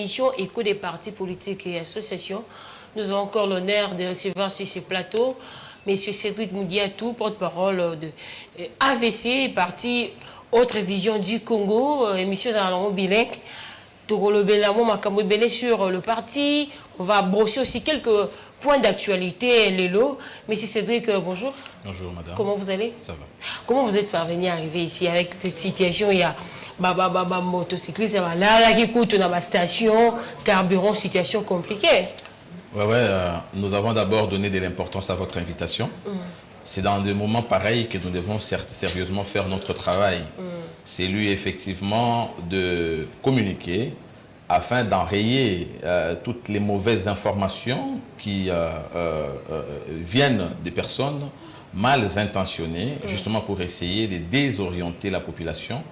l'émission Écho des partis politiques et associations. Nous avons encore l'honneur de recevoir sur ce plateau M. Cédric Moudiatou, porte-parole de AVC, parti Autre Vision du Congo, émission Zalamo Bilek. Sur le parti, on va brosser aussi quelques points d'actualité, Lélo. Monsieur Cédric, bonjour. Bonjour madame. Comment vous allez? Ça va. Comment vous êtes parvenu à arriver ici avec cette situation? Il y a motocycliste, là qui coûte dans ma station, carburant, situation compliquée. Nous avons d'abord donné de l'importance à votre invitation. C'est dans des moments pareils que nous devons sérieusement faire notre travail. C'est lui effectivement de communiquer afin d'enrayer toutes les mauvaises informations qui viennent des personnes mal intentionnées, justement pour essayer de désorienter la population,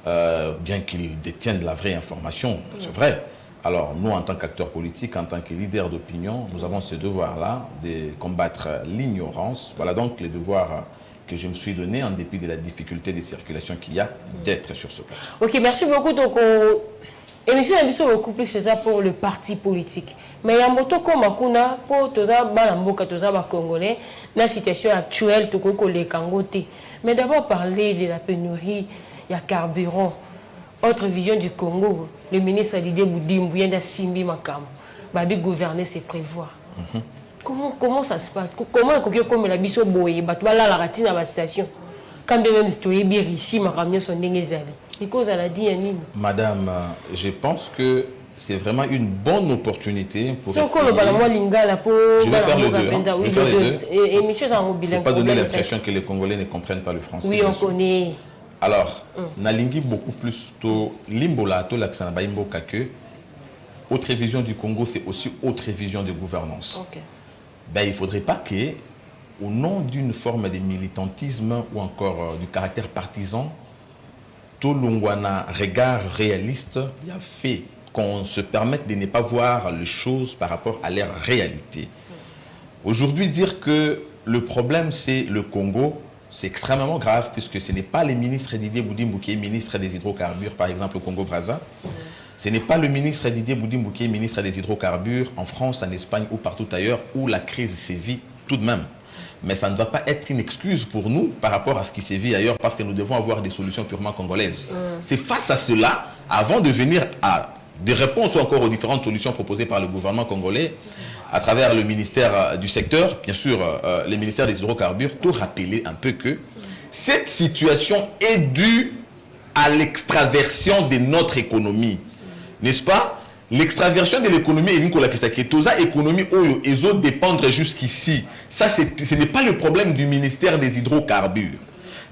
bien qu'ils détiennent la vraie information, c'est vrai. Alors, nous, en tant qu'acteurs politiques, en tant que leaders d'opinion, nous avons ce devoir-là de combattre l'ignorance. Voilà donc les devoirs que je me suis donné en dépit de la difficulté de circulation qu'il y a d'être sur ce plateau. Ok, merci beaucoup. Donc, émission beaucoup plus ça pour le parti politique. Mais il y a un moto comme Akuna pour tous les Congolais, la situation actuelle, tout les Kangote. Mais d'abord, parler de la pénurie, il y a carburant. Autre Vision du Congo, le ministre Didier Boudimbu vient d'assumer Makam. De gouverner, c'est prévoir. Comment ça se passe? Comment comme la biso boye, la ratine à la station? Quand même, c'est bien ici, ma ramené son déngezali. Madame, je pense que c'est vraiment une bonne opportunité pour essayer... Je vais faire les deux. Il ne faut pas donner l'impression que les Congolais ne comprennent pas le français. Oui, on connaît. Alors, Nalingi beaucoup plus to limbola to l'accent imboka que Autre Vision du Congo, c'est aussi Autre Vision de gouvernance. Ben, il ne faudrait pas que, au nom d'une forme de militantisme ou encore du caractère partisan, tout l'ongwana regard réaliste y a fait qu'on se permette de ne pas voir les choses par rapport à leur réalité. Aujourd'hui, dire que le problème c'est le Congo, c'est extrêmement grave puisque ce n'est pas le ministre Didier Boudimbu qui est ministre des hydrocarbures, par exemple au Congo-Brazza. Ce n'est pas le ministre Didier Boudimbu qui est ministre des hydrocarbures en France, en Espagne ou partout ailleurs où la crise sévit tout de même. Mais ça ne va pas être une excuse pour nous par rapport à ce qui sévit ailleurs parce que nous devons avoir des solutions purement congolaises. C'est face à cela, avant de venir à des réponses ou encore aux différentes solutions proposées par le gouvernement congolais, à travers le ministère du secteur, bien sûr, le ministère des hydrocarbures, tout rappeler un peu que cette situation est due à l'extraversion de notre économie. N'est-ce pas? L'extraversion de l'économie est une économie où les autres dépendent jusqu'ici. Ça, ce n'est pas le problème du ministère des hydrocarbures.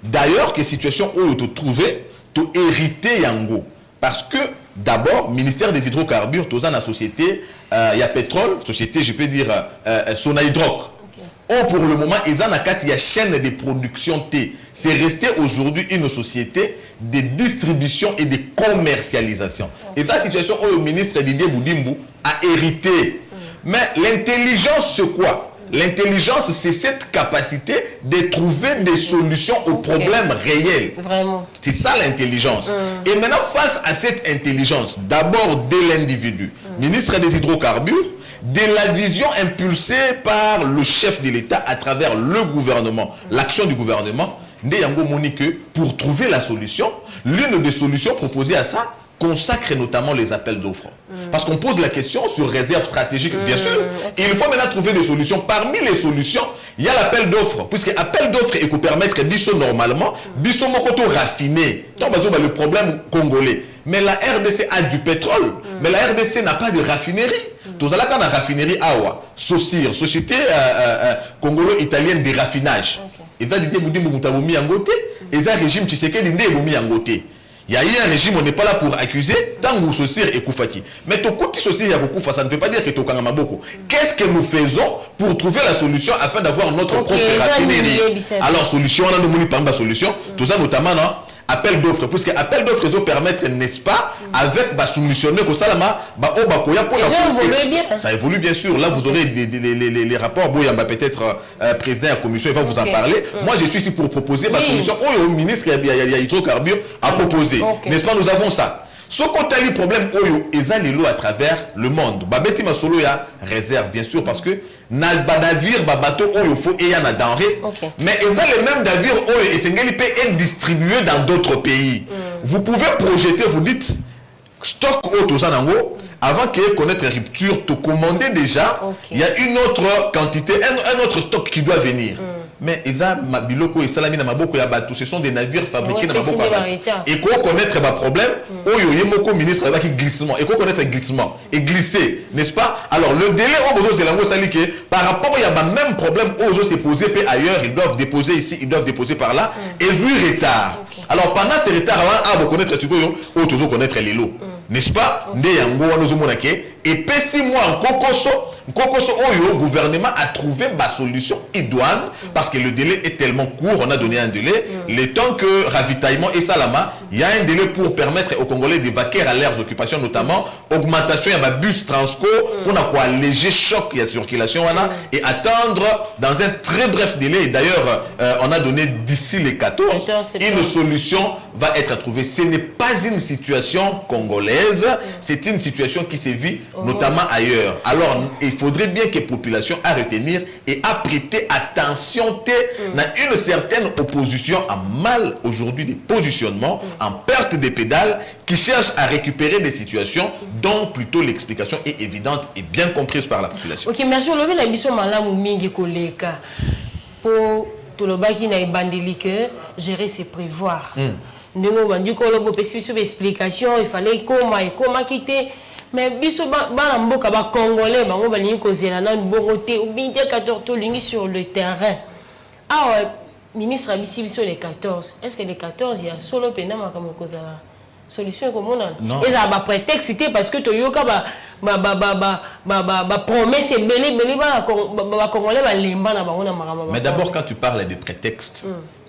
D'ailleurs, que situation où tu trouvais, tu hérité Yango. Parce que, d'abord, ministère des hydrocarbures, tu as la société, il y a pétrole, société, je peux dire, Sonahydroc. Or, pour le moment, il y a une chaîne de production T. C'est resté aujourd'hui une société de distribution et de commercialisation. Et dans la situation où le ministre Didier Boudimbu a hérité. Mais l'intelligence, c'est quoi? L'intelligence, c'est cette capacité de trouver des solutions aux problèmes réels. Vraiment. C'est ça l'intelligence. Et maintenant, face à cette intelligence, d'abord de l'individu, ministre des hydrocarbures, de la vision impulsée par le chef de l'État à travers le gouvernement, l'action du gouvernement, pour trouver la solution, l'une des solutions proposées à ça consacre notamment les appels d'offres. Parce qu'on pose la question sur réserve stratégique, bien sûr. Et il faut maintenant trouver des solutions. Parmi les solutions, il y a l'appel d'offres. Puisque l'appel d'offres est pour permettre biso normalement, biso mokoto raffiné. Donc, le problème congolais. Mais la RDC a du pétrole, mais la RDC n'a pas de raffinerie. Tout ça là, quand la raffinerie Awa, SOCIR, Société congolo-italienne de raffinage. Et va dire Boudimbu Moutaboumi Angote, et ça régime Tshisekedi Ndeboumi Angote. Il y a eu un régime, on n'est pas là pour accuser, tant que Socir et Koufaki. Mais ton côté Socir et Koufa, ça ne veut pas dire que tu as beaucoup. Qu'est-ce que nous faisons pour trouver la solution afin d'avoir notre propre raffinerie? Alors, solution, on a nous pas de solution, tout ça notamment, non? Appel d'offres, puisque appel d'offres ils permettent, n'est-ce pas, avec soumissionner que ça ça évolue bien sûr. Là vous aurez les rapports. Boyamba peut-être président de la commission, il va vous en parler. Moi je suis ici pour proposer ma solution au ministre il y a hydrocarbures à proposer. N'est-ce pas, nous avons ça. Ce qu'on a le problème, ils ont les lots à travers le monde. Babeti Masolo ya réserve, bien sûr, parce que navire, bateau, il faut et en a denrée. Mais ils ont les mêmes navires, et c'est être distribué dans d'autres pays. Vous pouvez projeter, vous dites, stock avant qu'il y ait connaître la rupture, te commander déjà, il y a une autre quantité, un autre stock qui doit venir. Mais Eva Mabiloko et Salamina Maboko Yabatou, ce sont des navires fabriqués dans Maboko. Et qu'on connaître le problème, Oyo ministre avec glissement. Et qu'on connaître le glissement. Et glisser, n'est-ce pas? Alors le délai, c'est la que par rapport il y a le même problème, Ozo s'est posé ailleurs, ils doivent déposer ici, ils doivent déposer par là. Et vu retard. Alors pendant ces retards, vous connaître Ozo connaître les lots. N'est-ce pas? Et puis 6 mois en Kokoso, le gouvernement a trouvé ma solution idoine parce que le délai est tellement court, on a donné un délai. Le temps que ravitaillement et Salama, il y a un délai pour permettre aux Congolais d'évacuer à leurs occupations, notamment augmentation de bus transco pour alléger choc et la circulation et attendre dans un très bref délai. D'ailleurs, on a donné d'ici les 14, une solution va être trouvée. Ce n'est pas une situation congolaise, c'est une situation qui se vit notamment ailleurs. Alors, il faudrait bien que la population à retenir et à prêter attention à une certaine opposition en mal aujourd'hui des positionnements, en perte des pédales, qui cherchent à récupérer des situations dont plutôt l'explication est évidente et bien comprise par la population. Ok, merci. On a la mission Malamu Mingi Koleka pour tout le bas qui n'a bandeli que gérer c'est prévoir. Nous avons dit qu'on a une explication, il fallait comment quitter. Mais biso ba mboka ba congolais ba ngobali kozela na bongoté ou bien 14 tolingi sur le terrain. Ah ministre abisi biso les 14. Est-ce que les 14 il y a solo pena makamo kozala solution comme on et ça ba prétexte parce que toyoka ba promesse belé ba congolais ba lemba na bango na makamo. Mais d'abord quand tu parles de prétexte,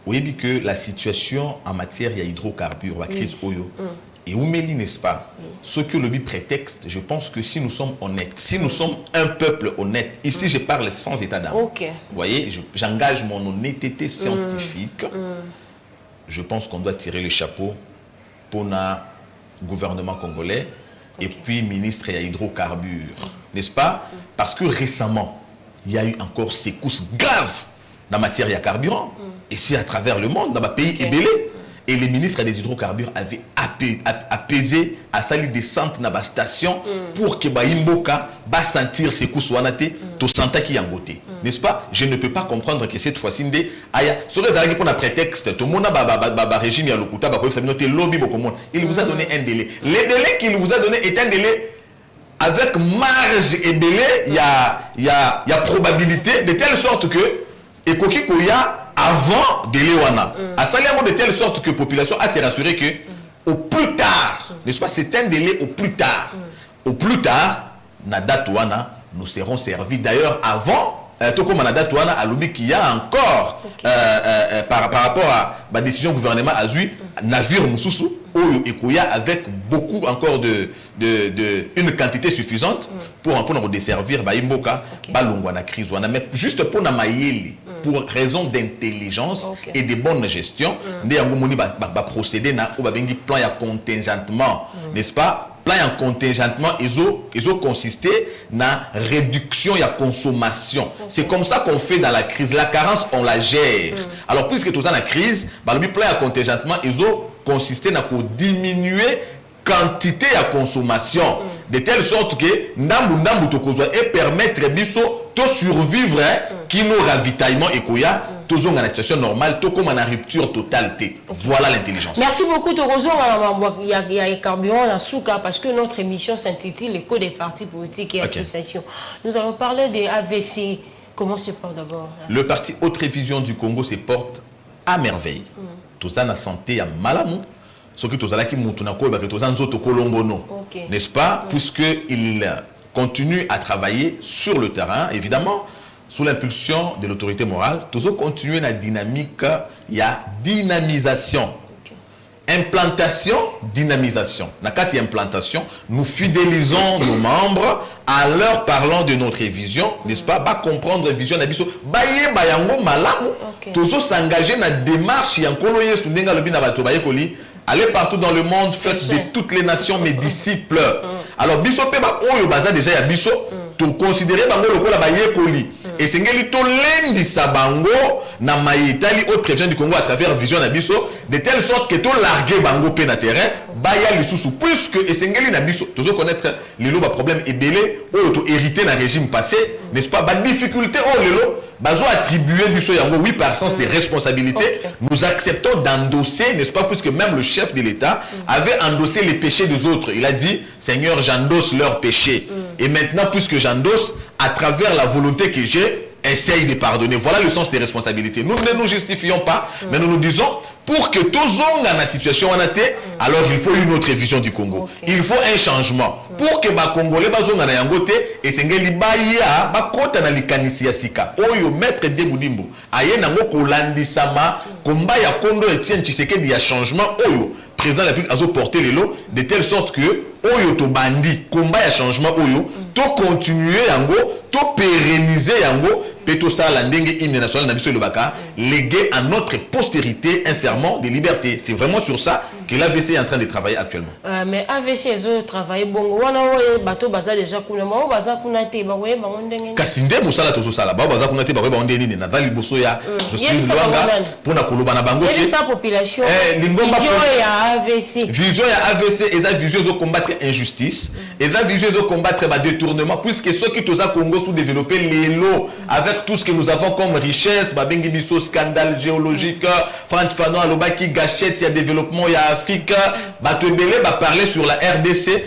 oui bien que la situation en matière il y a hydrocarbures, la crise oyo. Et Oumeli, n'est-ce pas? Ce que le but prétexte, je pense que si nous sommes honnêtes, si nous sommes un peuple honnête, ici je parle sans état d'âme. Vous voyez, j'engage mon honnêteté scientifique. Je pense qu'on doit tirer le chapeau pour le gouvernement congolais et puis ministre et hydrocarbures. N'est-ce pas? Parce que récemment, il y a eu encore secousses graves dans la matière de carburant. Ici à travers le monde, dans le pays ébélé. Et les ministres des hydrocarbures avaient apaisé à salir descente dans la station pour que Baimboka va sentir ses coups soanaté, tout senta qui yangoté. N'est-ce pas? Je ne peux pas comprendre que cette fois-ci, sur les arrêts pour un prétexte, tout le monde a régime à l'Okuta, il vous a donné un délai. Le délai qu'il vous a donné est un délai avec marge et délai, il y a probabilité de telle sorte que, et Koya avant délai wana à salement de telle sorte que la population a se rassuré que au plus tard, n'est-ce pas, c'est un délai au plus tard na date wana nous serons servis. D'ailleurs avant tout comme na date wana à l'obi qu'il y a encore par rapport à la décision gouvernement a eu navire mususu oyo ekoya avec beaucoup encore de une quantité suffisante pour nous desservir ba imboka ba longwa na crise wana, mais juste pour na mayeli pour raison d'intelligence et de bonne gestion, nous avons procédé à un plan de contingentement, n'est-ce pas? Plan de contingentement, ils ont consisté dans la réduction de la consommation. C'est comme ça qu'on fait dans la crise. La carence, on la gère. Alors, puisque tout ça dans la crise, le plan de contingentement, ils ont consisté dans diminuer quantité de consommation de telle sorte que ndambu tokozwa et permettre biso de survivre qui nous ravitaillement et koya toujours dans la situation normale tout comme en rupture totalité. Voilà l'intelligence. Merci beaucoup Torozo. Il y a carburant dans Souka parce que notre émission s'intitule l'écho des partis politiques et associations. Nous allons parler des AVC. Comment se porte d'abord? Le parti Haute Révision du Congo se porte à merveille. Tout ça na santé à Malamu. Ce que tous n'est-ce pas, puisqu'il continue à travailler sur le terrain, évidemment, sous l'impulsion de l'autorité morale, tous continuer la dynamique, il y a dynamisation. Implantation, dynamisation. Dans la implantation, nous fidélisons nos membres en leur parlant de notre vision, n'est-ce pas? Ba comprendre la vision d'abisso. Baye bayango malamu. Tous s'engager dans la démarche yankolo yesu ndenga lobi na bato baye koli. allez partout dans le monde, faites de toutes les nations mes disciples. Alors, biso pe ba oyo baza déjà ya biso, to considérer bango lokola ba yekoli. Et c'est ngeli to lendi sa bango na maïtali autre région du Congo à travers vision na biso, de telle sorte que to larguer bango pe na terrain, ba ya lisusu puisque et c'est ngeli na biso, toujours connaître lelo ba problème ebélé oyo to hérité na régime passé, n'est-ce pas? Ba difficulté oh lelo bazo attribuer biso yango oui par sens des responsabilités, nous acceptons d'endosser, n'est-ce pas, puisque même le chef de l'État avait endossé les péchés des autres. Il a dit Seigneur, j'endosse leurs péchés. Et maintenant, puisque j'endosse, à travers la volonté que j'ai, essaye de pardonner. Voilà le sens des responsabilités. Nous ne nous justifions pas, mais nous nous disons, pour que tous on a la situation en athée, alors il faut une autre vision du Congo. Il faut un changement. Pour que les Congolais bazonga na yangote et sengeli baya bakota na likanisi ya sika. Oyo maître de Boudimbo. Aye nango kolandisama komba ya Kondo Etienne Tshisekedi ya changement oyo président de la République a porté les lots de telle sorte que oyo to bandi komba ya changement oyo to continuer yango to pérenniser yango peto sala ndenge hymne national na biso lobaka légué à notre postérité un serment de liberté. C'est vraiment sur ça que l'AVC est en train de travailler actuellement. Mais AVC ils travaillent bon wana oyo bato baza déjà kuna mo baza kuna te ba we bango ndenge kasinde musala to sala ba baza kuna te ba we bango ndenge na vali boso ya je suis Luanga pour na koloba na bango et sa population vision ya AVC vision ya AVC et ça vision de combattre injustice et ça vision de combattre ba détournement puisque ceux qui toza Congo sous-développé les lots avec tout ce que nous avons comme richesse ba bengi biso scandale géologique Franck Fanon alobaki gâchette il y a développement il y a Afrique ba te belé ba parler sur la RDC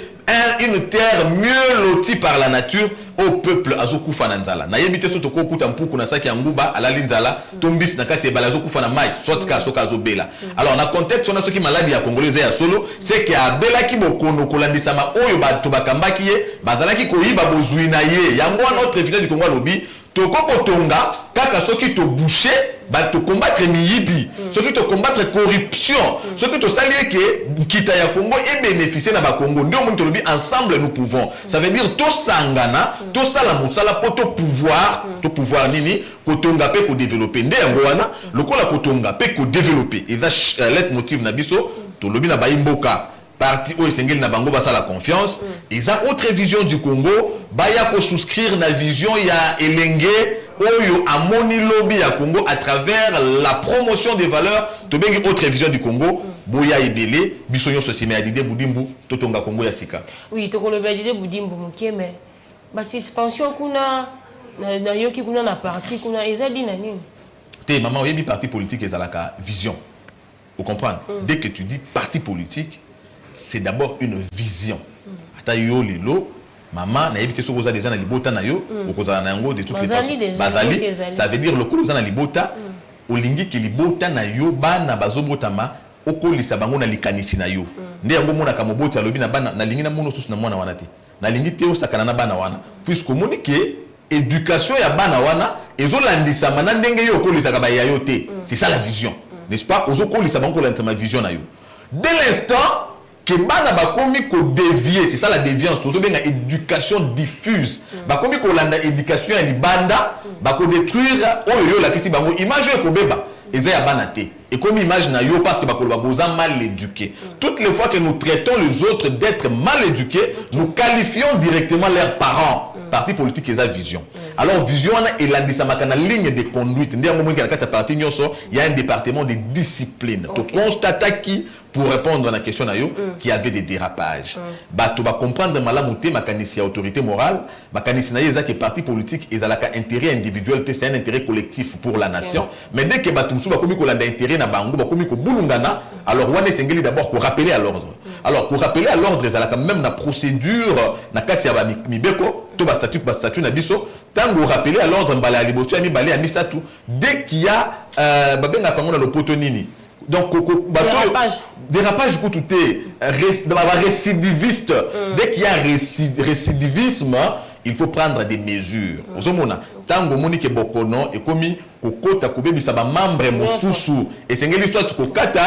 une terre mieux lotie par la nature au peuple azokufa na nzala na yebite soto ko kuta mpuku na saki ya nguba ala linzala tombis na kati ebala azokufa na mai sotka soka azobela. Alors na contexte on a soki maladie ya congolaise ya solo c'est que abela ki bokono kolandisa ma oyo bato bakambaki ye bazalaki koyiba bozui na ye yango notre évidence du Congo lobi toko tonga kaka soki to boucher ba to combattre miyibi soki to combattre corruption soki to salir que kita ya Congo et bénéficier na ba Congo ndiomuntu lobi ensemble nous pouvons ça veut dire to sangana to sala musala po to pouvoir nini ko tonga pe ko développer nde yango wana lokola ko tonga pe ko développer et ça let motive na biso to lobi na ba imboka parti o esengeli na bango basa la confiance ils ont autre vision du Congo baya ko souscrire na vision ya elenge oyo amoni lobby ya Congo à travers la promotion des valeurs to bengi autre vision du Congo boya ebele bisonyo sosime adide Boudimbo totonga Congo ya sika. Oui to koloba adide Boudimbo mukeme ba suspension kuna na yoki kuna na parti kuna ezadi na nini te maman oyebi parti politique ezalaka vision vous comprenez dès que tu dis parti politique c'est d'abord une vision. Ata yo lelo maman na yebite soko za déjà na libota na yo okozala na yango de toutes les façons. Bazali ça veut dire le kolo za na libota olingi ki libota na yo bana bazobotama okolisa bango na likanisi na yo. Nde yango mona ka moboti alobi na bana na lingi na mono susu na mwana wana te. Na lingi te osakana na bana wana puisque moni ke éducation ya bana wana ezolandisa mana ndenge yo okolisa ka ba ya yo te. C'est ça la vision. N'est-ce pas? Ozokolisa bango la vision na yo. Dès l'instant que bana bakomi ko dévier, c'est ça la déviance, tozo benga éducation diffuse. Bakomi ko landa éducation ya libanda, bako détruire oyo la kisi bango image ko beba. Eza ya bana te. Et comme image na yo parce que bako bakoza mal éduqué. Toutes les fois que nous traitons les autres d'être mal éduqués, nous qualifions directement leurs parents. Parti politique eza vision. Alors vision et landisama na ligne de conduite. Ndé ngomwe ka kata parti nyoso, il y a un département de discipline. To constate qui pour répondre à la question qui avait des dérapages. Tu vas comprendre malamuté makanisi autorité morale, makanisi na yeza que parti politique et zalaka intérêt individuel, c'est un intérêt collectif pour la nation. Mais dès que batumsu ba komi ko landa intérêt na bango, ba komi ko bulungana, alors wane sengeli d'abord ko rappeler à l'ordre. Alors pour rappeler à l'ordre zalaka même na procédure na kati ya ba mibeko, to ba statut na biso, tango rappeler à l'ordre mbala ya liboso ya mibale ya misatu, dès qu'il y a babenga pango na lopoto nini. Donc dérapage tout est récidiviste. Dès qu'il y a récidivisme, il faut prendre des mesures. Ozomona, tango monique bokono et komi kokota kubebisa ba membre mosusu et sengeli soit kokata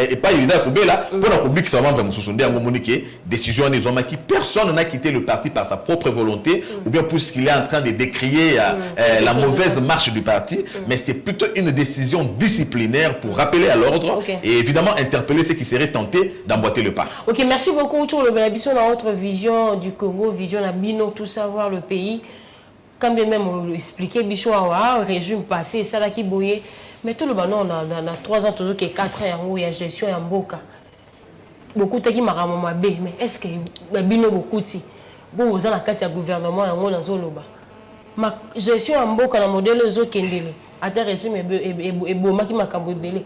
et pas yida kubela pour la public sa membre mosusu ndia monique décision des hommes qui personne n'a quitté le parti par sa propre volonté ou bien puisqu'il est en train de décrier la mauvaise marche du parti, mais c'est plutôt une décision disciplinaire pour rappeler à l'ordre et évidemment interpeller ceux qui seraient tentés d'emboîter le pas. OK, merci beaucoup autour le Belabiso dans notre vision du Congo, vision à Bino, tout savoir le pays. Quand bien même on expliquait Bishoawa, régime passé, ça là qui boyait. Mais tout le monde, on a 3 ans, toujours 4 ans, où il y a gestion en Mboka. Beaucoup de qui m'a ramené, mais est-ce que la Bino beaucoup si bon, vous avez la carte du gouvernement, on a Zoloba. Ma gestion en Mboka, la modèle Zo Kendele, à tel régime et Boma qui m'a camboué. Mais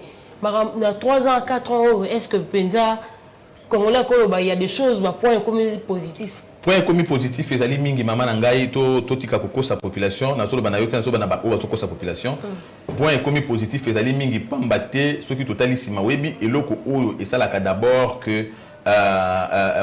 3 ans, 4 ans, est-ce que Penza, Congolais, il y a des choses, point commun positif. Point commun positif, les alliés mingi maman nangai to tika koko sa population, na solo banayote na solo bana ba soko sa population. Point commun positif, les alliés mingi pambate ceux qui totalissima webi et loko oyo et ça là d'abord que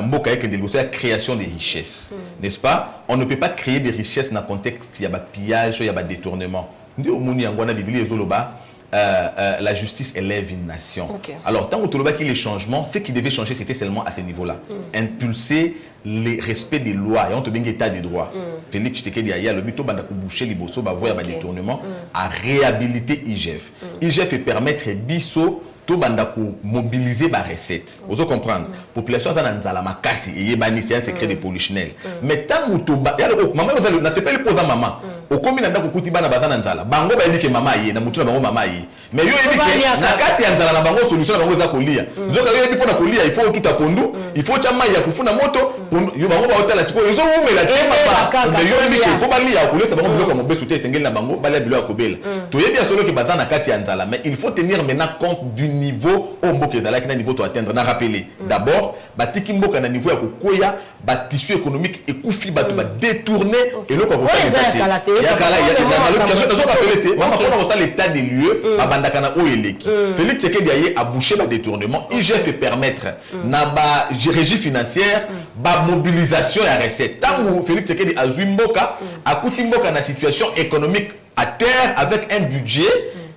mboka yeke de la création des richesses, n'est-ce pas? On ne peut pas créer des richesses dans le contexte il y a pillage, il y a détournement. Ndi omuni ngwana Bible ezoloba la justice élève une nation. Alors, tant que tu les changements, ce qui devait changer, c'était seulement à ce niveau-là. Impulser le respect des lois et on te bien état des droits. Félix Tshisekedi il y a le but de boucher les bossos, bah voir détournement, à réhabiliter IGF. IGF et permettre biso tout banda ko mobiliser ba recette. Vous comprendre. Population dans nzala makasi et yebani c'est un secret de polichinelle. Mais tant que tu ba, maman vous allez na c'est pas le poser maman. Au komi nanda ko kuti bana bazana nzala. Bango ba yiki mama ye na mutu na bango mama ye. Mais yo yebiki na kati ya nzala na bango solution na bango za kolia. Zoka yo yebi pona kolia il faut tout à pondu, il faut chama ya kufuna moto, yo bango ba hotela tiko yo umela chama ba. Mais yo yebiki ko ba lia kolia sa bango biloko mo besuté sengeli na bango ba la bilo akobela. To yebi ya solo ke bazana kati ya nzala, mais il faut tenir maintenant compte du niveau au mboka ezalaki na niveau to atteindre na rappeler d'abord batiki mboka na niveau ya kokoya ba tissu économique ekufi bato ba détourner et le ko ko ya kala ya question rappeler maman ko ça l'état des lieux babandaka na oyeleki Félix Tshisekedi aye a boucher ba détournement IGF fait permettre na ba régie financière ba mobilisation ya recette tango Félix Tshisekedi azui mboka akuti mboka na situation économique à terre avec un budget.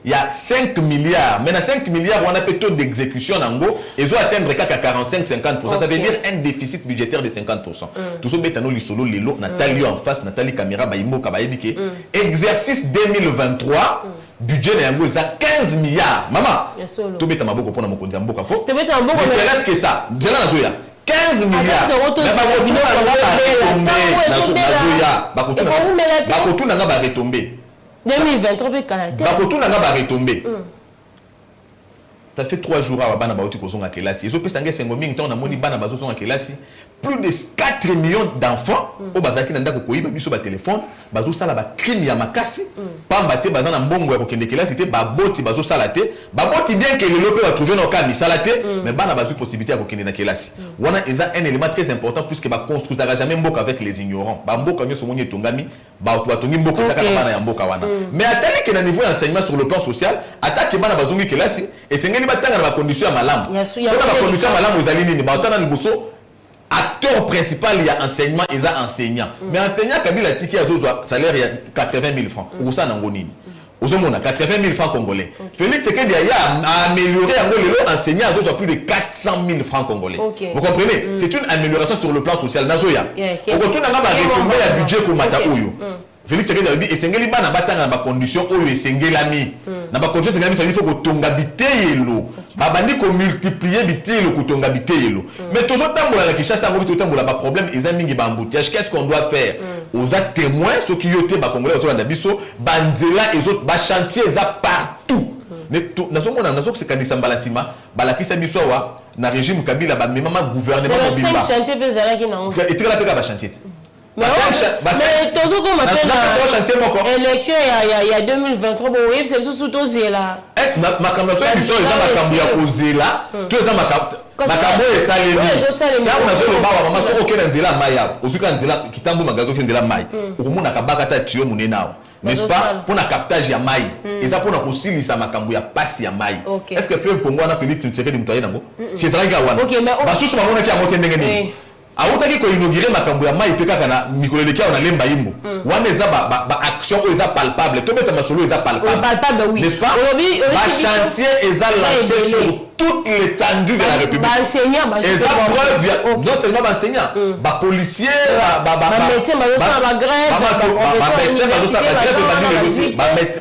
Il y a 5 milliards. Maintenant, 5 milliards, on a peut taux d'exécution en gros. Ils ont atteindre 45-50%. Ça veut dire un déficit budgétaire de 50%. Tout ça, bétano, l'isolo, l'élo, Nathalie en face, Nathalie Caméra, Baïmo, Kabaïbike. Exercice 2023, budget de 15 milliards. Maman, tout bétama beaucoup pour mon compte. Mais c'est reste que ça. 15 milliards. Bakotou n'a pas retombé. 2023 pe Canada. Bakotou n'a pas retombé. Ça fait 3 jours à Bana Baouti Kosonga Kelasi. Ils ont pesté un sengoming tant on a moni Bana Bazo Songa Kelasi. Plus de 4 millions d'enfants au Bazaki Nanda Kokoyi Babiso ba téléphone, Bazo Sala ba crime ya makasi, Pambate Bazana Mbongo ya Kokende Kelasi te Baboti Bazo Salate, Baboti bien que le lope va trouver nos cas ni salate, mais Bana Bazo possibilité à Kokende na Kelasi. Wana il y a un élément très important puisque ba construira jamais Mboka avec les ignorants. Ba Mboka nyo somonye tongami, ba Tongi Mboka taka Bana ya Mboka wana. Mais attendez que na niveau d'enseignement sur le plan social, attaque Bana Bazongi Kelasi et c'est ngeli batanga na condition ya malamu. Kuna ba condition ya malamu ezali nini? Ba otana liboso acteur principal, il y a enseignement, il y a enseignant. Mais enseignant, Kabila Tiki a un salaire il y a 80 000 francs. Où ça n'a pas 80 000 francs congolais. Félix Tshisekedi a amélioré enseignant à plus de 400 000 francs congolais. Vous comprenez? C'est une amélioration sur le plan social. Nazoya. Au retour, on a retombé le budget comme Mataouyo. Félix Tshisekedi a dit et sengeli bana batanga na condition oyo esengelami na ba condition sengelami ça il faut que tonga bitelo ba bandi ko multiplier bitelo ko tonga bitelo mais toujours tambola la Kinshasa ngo bitu tambola ba problème ils mingi ba embouteillage qu'est-ce qu'on doit faire aux témoins ceux qui yote ba congolais aux biso banzela et autres ba chantier za partout mais tout nazo mona nazo que c'est kanisa mbalasima balakisa biso wa na régime Kabila ba mema gouvernement mobimba chantier bezala ki na et très la peka ba chantier. Mais toujours comme appelle l'élection il y a 2023 bon oui c'est surtout aussi là ma campagne émission ils ont ma campagne à causer là tous les ma campagne est salée là on a fait le bas on a fait aucun ndela maya osuka ndela kitambo magazo ndela mai okomona kabaka ta tio munenao n'est-ce pas pour na captage ya mai et ça pour na kosilisa makambo ya passe ya mai est-ce que fleuve Congo na Félix Tshisekedi mtoye nango c'est ça ga wana basusu bamona ki amote ndenge ni autaki ko inaugurer makambo ya mai pe kaka na mikolo leki on a lemba yimbo wana eza ba action eza palpable to beta masolo eza palpable oui n'est-ce pas ba chantier eza lancé sur toute l'étendue de la République eza preuve non seulement ba enseignant ba policier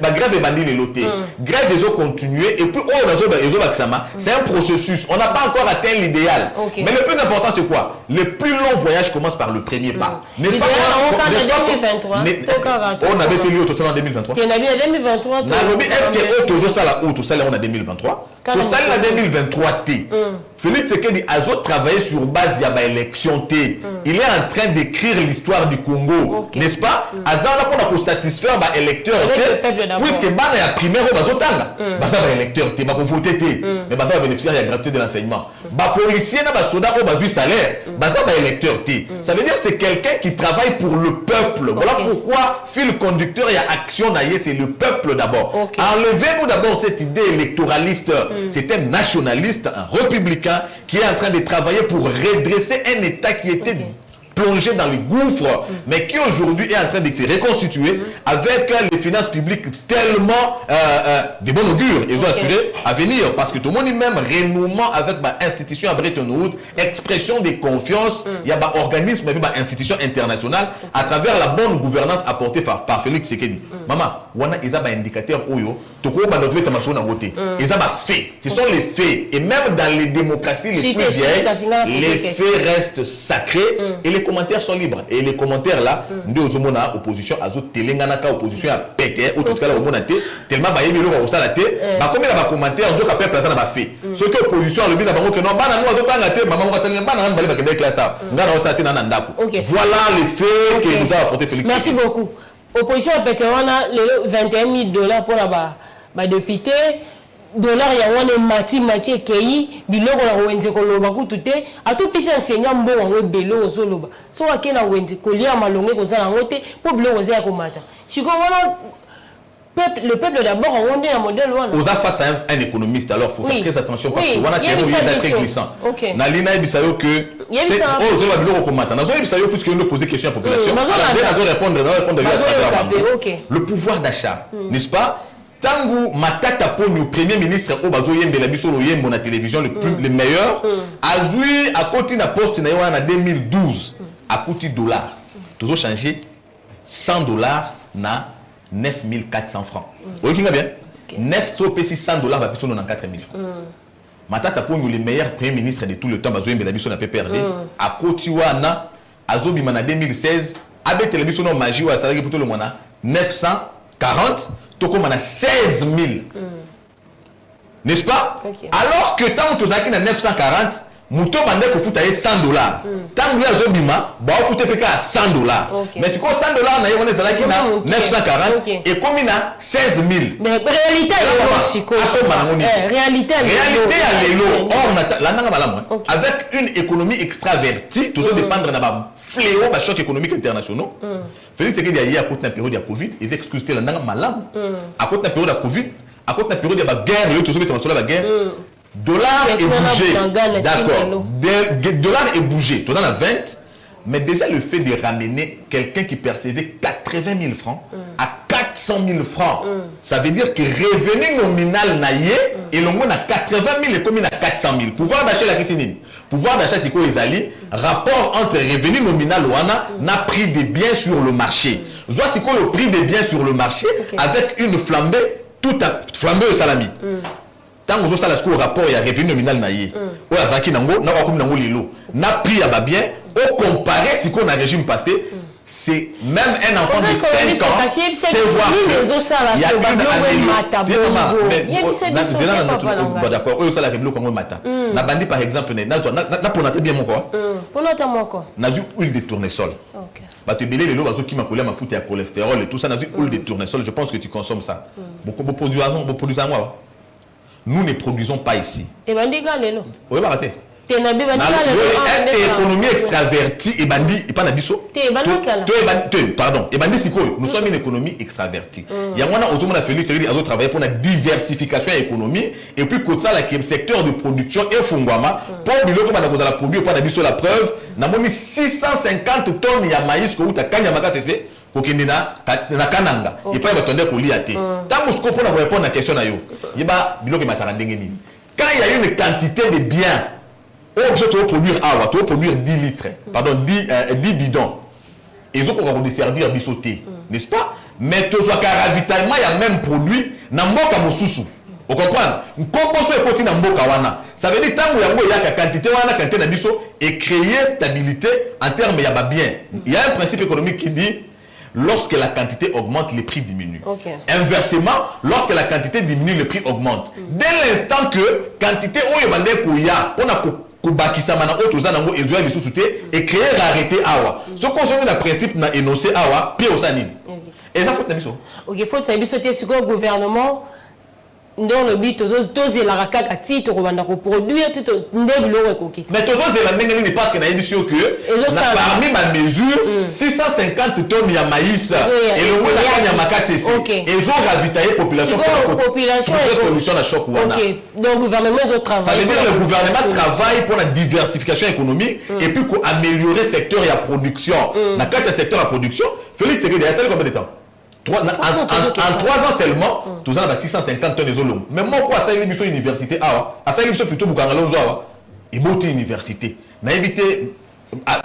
ba grève bandi le loté grève ils ont continué et puis c'est un processus on n'a pas encore atteint l'idéal mais le plus important c'est quoi le plus long voyage commence par le premier pas. N'est-ce pas on avait été lié au total en 2023. Est-ce que toujours ça là ou tout ça là on a 2023 tout ça là 2023 T. Félix Tshisekedi a travaillé sur base de l'élection T. Il est en train d'écrire l'histoire du Congo, n'est-ce pas? Azala pour satisfaire les électeurs puisque bana ya primaire au bazotanga. Baza ba électeur T, ba voter T, mais baza bénéficiaire de la gratuité de l'enseignement. Ba policier na ba soda au bazu salaire, baza ba électeur T. Ça veut dire c'est quelqu'un qui travaille pour le peuple. Voilà pourquoi fil conducteur et action naïe c'est le peuple d'abord. Enlevez-nous d'abord cette idée électoraliste. C'est un nationaliste, un républicain qui est en train de travailler pour redresser un État qui était plongé dans les gouffres, mais qui aujourd'hui est en train de se reconstituer avec les finances publiques tellement de bon augure. Ils ont assuré à venir parce que tout le monde, même renouement avec l'institution à Bretton Woods, expression de confiance, il y a un organisme, une institution internationale à travers la bonne gouvernance apportée par Félix Tshisekedi. Maman, wana ils ont un indicateur oyo, toko ba notre tamasho na ngote. Ils ont fait. Ce sont les faits et même dans les démocraties les plus vieilles, les faits restent sacrés et les commentaires sont libres et les commentaires là nous sommes en opposition à autres télénganaka opposition à péter ou tout cas là au monde tellement ba yemi lo ko sala té ba comme na ba commentaire on doit ka peuple ça na ba fait ce que opposition le bi na bango que non bana nous azotanga té maman ko tanga bana na ba ba ke classe ça ngana o sala té na ndako voilà les faits que nous a apporté Félix. Merci beaucoup. Opposition à péter on a le 21 000 $ pour la ba député dollar ya wana mati kei biloko na wenze koloba kututé a tout pisa enseignant mbo wango belo zoloba so akena wenze kolia malonge kozala ngote po biloko za komata siko wana le peuple d'abord on est un modèle wana aux face à un économiste alors faut faire très attention parce que wana est très glissant na lina bisayo que oh je va biloko komata na zo bisayo puisque on poser question à la population na répondre le pouvoir d'achat n'est-ce pas? Tangu Matata Poni, le premier ministre Obazo Yembela Bisolo Yembo na télévision le meilleur, Azui a côté na poste na en 2012 a coûté $. Toujours changé $100 na 9 400 francs. Vous voyez bien? 9 $100 va plus dans 4 000 francs. Matata Poni, le meilleur premier ministre de tout le temps, Bazo Yembela Bisolo na PPRD, a côté wana Azobi mana 2016, avec télévision no magie ou a salarié plutôt le mona 940. Comme on a 16 000. N'est-ce pas? Alors que tant que tu as 940, Mouto Bande pour foutre $100. Tant que tu as Zobima, bah on fout $100. Mais tu vois $100, on est à 940 et comme il a 16 000. Mais réalité, réalité, avec une économie extravertie, tout ça dépendre de la fléau, de choc économique international. Félix Tshisekedi a eu à côté de la période de la Covid, il veut excuser la langue malade. À côté de la période de la Covid, à côté de la période de la guerre, il y a sur la guerre. Dollar est bougé. D'accord. Dollar est bougé. Tout dans la 20. Mais déjà le fait de ramener quelqu'un qui percevait 80 000 francs à 400 000 francs, ça veut dire que revenu nominal naïe et l'on a 80 000 et comme il a 400 000. Pouvoir d'achat la question. Pouvoir d'achat c'est quoi les alliés? Rapport entre revenu nominal ouana n'a prix des biens sur le marché. Soit c'est quoi le prix des biens sur le marché avec une flambée, tout à flambée au salami. Tant que ça le rapport il y a revenu nominal naïe. Ou à Zaki nango, n'a pas comme nango lilo. N'a prix à bien. Au comparé si qu'on a régime passé, c'est même un enfant de 5 ans, c'est voir il y a une d'accord, eux ça la révélé comme matin. Na bandi par exemple, na pour noter bien mon quoi. Pour noter mon quoi. Na eu huile de tournesol. OK. Bah tu belé les lots qui m'a collé ma foot et à cholestérol et tout ça, na eu huile de tournesol, je pense que tu consommes ça. Beaucoup produisons moi. Nous ne produisons pas ici. Et bandi galé lo. Oui, bah arrêtez. économie extravertie et bandi et pas nabiso. Pardon, et bandi siko, nous sommes une économie extravertie. Il y a moi on a fait travailler pour la diversification de l'économie et puis côté là qui est le secteur de production et fungwama pour biloko bana ko la produire pas nabiso la preuve, na moni 650 tonnes ya maïs ko uta kanya makase fait kokende na kananga et pas batondé ko liate. Tant musko pour répondre à la question na yo. Yeba biloko matara ndenge nini. Quand il y a une quantité de biens, on peut produire 10 litres, pardon, 10 bidons. Ils ont pour desservir bisoté, n'est-ce pas? Mais tout soit ravitaillement, il y a même produit, n'amboka mosusu. Vous comprenez? Une composition est continue n'amboka wana. Ça veut dire que il y a une quantité wana, quantité na biso et créer stabilité en termes il y a bien. Il y a un principe économique qui dit lorsque la quantité augmente, les prix diminuent. Okay. Inversement, lorsque la quantité diminue, le prix augmente. Dès l'instant que quantité on a kubakisa mana otozana ezoya lisusuté et créer rareté awa. Ce qu'on fait le principe na énoncé awa, puis au sanine. Et ça faut tabiso. OK, faut tabiso té sur le gouvernement dans le but tous la rakaka titre ko produire tout ndebilo ekoki. Mais tous la ndenge ni parce que na édition que parmi ma mesure 650 tonnes de maïs et le mot la kanya makase et ils ont ravitaillé population pour solution à choc wana. OK. Donc gouvernement ils travaillent. Ça veut dire que le gouvernement travaille pour la diversification économique et puis pour améliorer secteur et la production. Dans quel secteur la production, Félix Tshisekedi a fait combien de temps? En 3 ans seulement, tout ça a 650 tonnes de zolong. Mais moi, quoi, ça y est, une université, ça y est, plutôt Boukangalonzo, et beauté université. N'a évité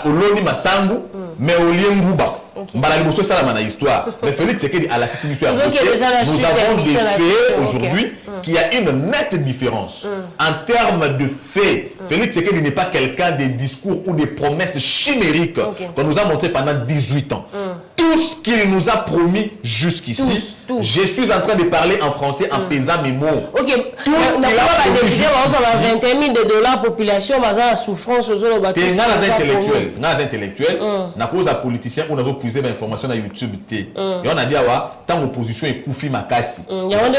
au Loni Massangu, mais au Liengouba. Mbalagoso, ça la histoire. Mais Félix Tshisekedi à la constitution, nous avons des faits aujourd'hui qu'il y a une nette différence. En termes de faits, Félix Tshisekedi n'est pas quelqu'un des discours ou des promesses chimériques qu'on nous a montré pendant 18 ans. Tout ce qu'il nous a promis jusqu'ici, je suis en train de parler en français en pesant mes mots. Ok, tout ce qu'il a promis jusqu'ici. 21 000 $ population, la souffrance aux autres. Tu es un intellectuel, na cause à politicien, on a puisé l'information à YouTube. Et on a dit, tant l'opposition est koufi makasi. Il y a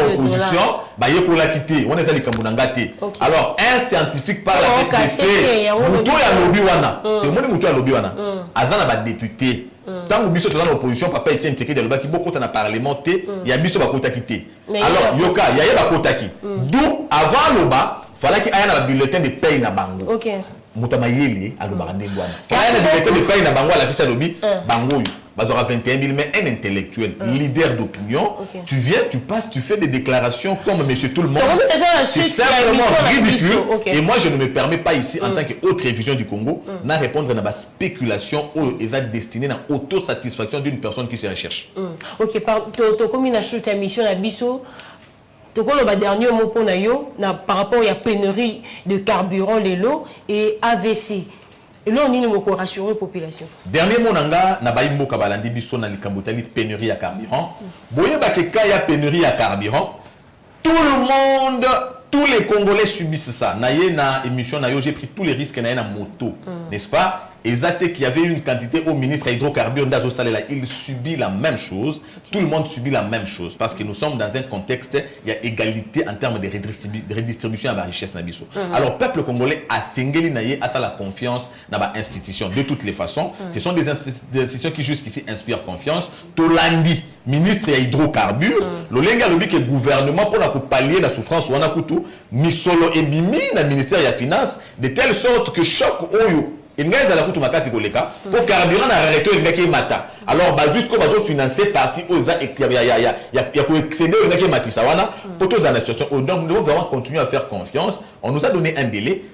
l'opposition, on l'a quitté, on est allé Kambunangate. Alors, un scientifique parle avec des faits. Moutou ya lobby wana. Tu es moutou ya lobby wana. Azana ba député. Tant que biso dans l'opposition, papa Etienne Tshisekedi de beaucoup dans le parlement, il y a biso ba kota quitté. Alors, yoka, il y a ba kota qui. D'où avant l'oba, fallait qu'il y ait un bulletin de paye na bango. OK. Moutamayele à l'obarandengwana. Fallait un bulletin de paye na bango à la fissa lobby bango. Bazora 21 000, mais un intellectuel, leader d'opinion, tu viens, tu passes, tu fais des déclarations comme monsieur tout le monde. C'est simplement ridicule. Et moi, je ne me permets pas ici, en tant que haute révision du Congo, de répondre à la spéculation ou à destinée à l'autosatisfaction d'une personne qui se recherche. Ok, comme une mission à Bisso, le dernier mot pour nous, par rapport à la pénurie de carburant, les lots et AVC. Et là, on est rassurer la population. Dernier mot, na baimbo kabalandi biso na likambotali pénurie à carburant. Boye ba ke ka ya pénurie à carburant. Tout le monde, tous les Congolais subissent ça. Naye na émission na yo, j'ai pris tous les risques na na moto, n'est-ce pas? Exact qu'il y avait une quantité au ministre hydrocarbures d'Azo Salela, il subit la même chose. Tout le monde subit la même chose parce que nous sommes dans un contexte, il y a égalité en termes de redistribution à la richesse nabiso. Alors, peuple congolais a fingeli naye à ça la confiance dans l'institution. De toutes les façons, ce sont des institutions qui jusqu'ici inspirent confiance. Tolandi, ministre hydrocarbures, le lenga lobby que le gouvernement pour la pallier la souffrance ou en akutu, misolo et bimi dans le ministère des Finances, de telle sorte que choc oyo. Il y a pour carburant à arrêter le mata. Alors, jusqu'au bas financer partie aux excédé le matisawana pour tous les situations. Donc, nous allons continuer à faire confiance. On nous a donné un délai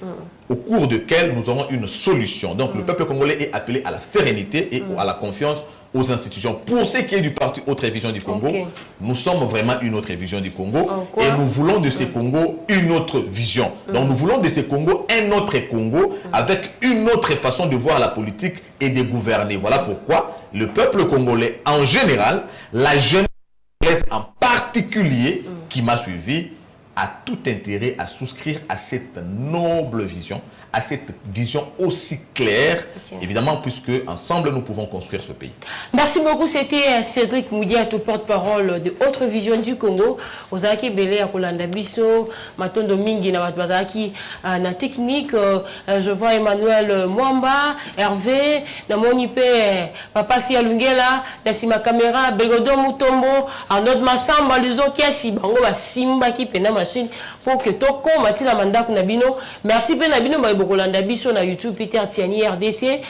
au cours duquel nous aurons une solution. Donc, le peuple congolais est appelé à la sérénité et à la confiance aux institutions. Pour ce qui est du parti Autre Vision du Congo, nous sommes vraiment une autre vision du Congo et nous voulons de ce Congo une autre vision. Donc nous voulons de ce Congo un autre Congo avec une autre façon de voir la politique et de gouverner. Voilà pourquoi le peuple congolais en général, la jeunesse en particulier qui m'a suivi, a tout intérêt à souscrire à cette noble vision, à cette vision aussi claire, évidemment, puisque ensemble nous pouvons construire ce pays. Merci beaucoup, c'était Cédric Moudiato, porte-parole de Autre Vision du Congo. Ozaki Belé à Kolanda Bisso, Matondo Mingi na Batbazaki na technique. Je vois Emmanuel Mwamba, Hervé, na Monipe, Papa Fia Lungela, na Sima Caméra, Begodo Mutombo, Arnaud Massamba, les autres qui a bango ba Simba qui pena machine pour que toko Matina Mandak Nabino. Merci Penabino, Kolanda Bisso na YouTube, Peter Tiani RDC.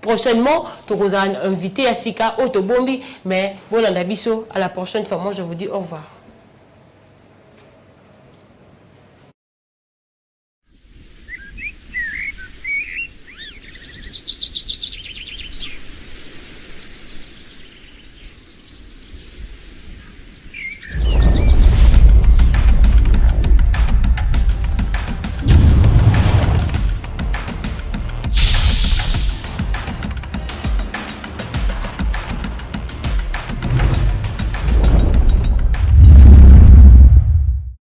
Prochainement, tu vas inviter à Sika Otobombi, mais Kolanda Bisso, à la prochaine fois. Moi, je vous dis au revoir.